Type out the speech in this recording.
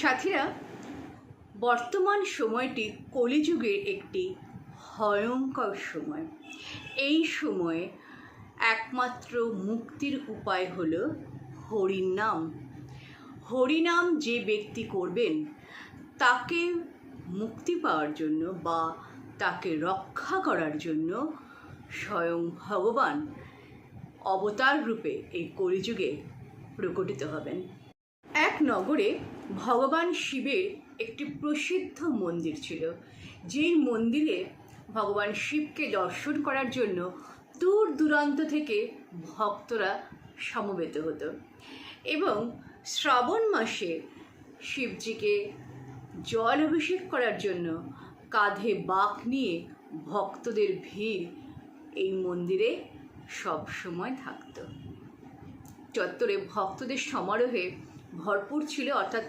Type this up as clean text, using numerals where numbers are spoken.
সাথীরা, বর্তমান সময়টি কলিযুগের একটি ভয়ঙ্কর সময়। এই সময়ে একমাত্র মুক্তির উপায় হল হরিনাম। হরিনাম যে ব্যক্তি করবেন তাকে মুক্তি পাওয়ার জন্য বা তাকে রক্ষা করার জন্য স্বয়ং ভগবান অবতার রূপে এই কলিযুগে প্রকটিত হবেন। এক নগরে ভগবান শিবের একটি প্রসিদ্ধ মন্দির ছিল, যেই মন্দিরে ভগবান শিবকে দর্শন করার জন্য দূর দূরান্ত থেকে ভক্তরা সমবেত হতো এবং শ্রাবণ মাসে শিবজিকে জল অভিষেক করার জন্য কাঁধে বাঁক নিয়ে ভক্তদের ভিড় এই মন্দিরে সব সময় থাকত। চত্বরে ভক্তদের সমারোহে ভরপুর ছিল, অর্থাৎ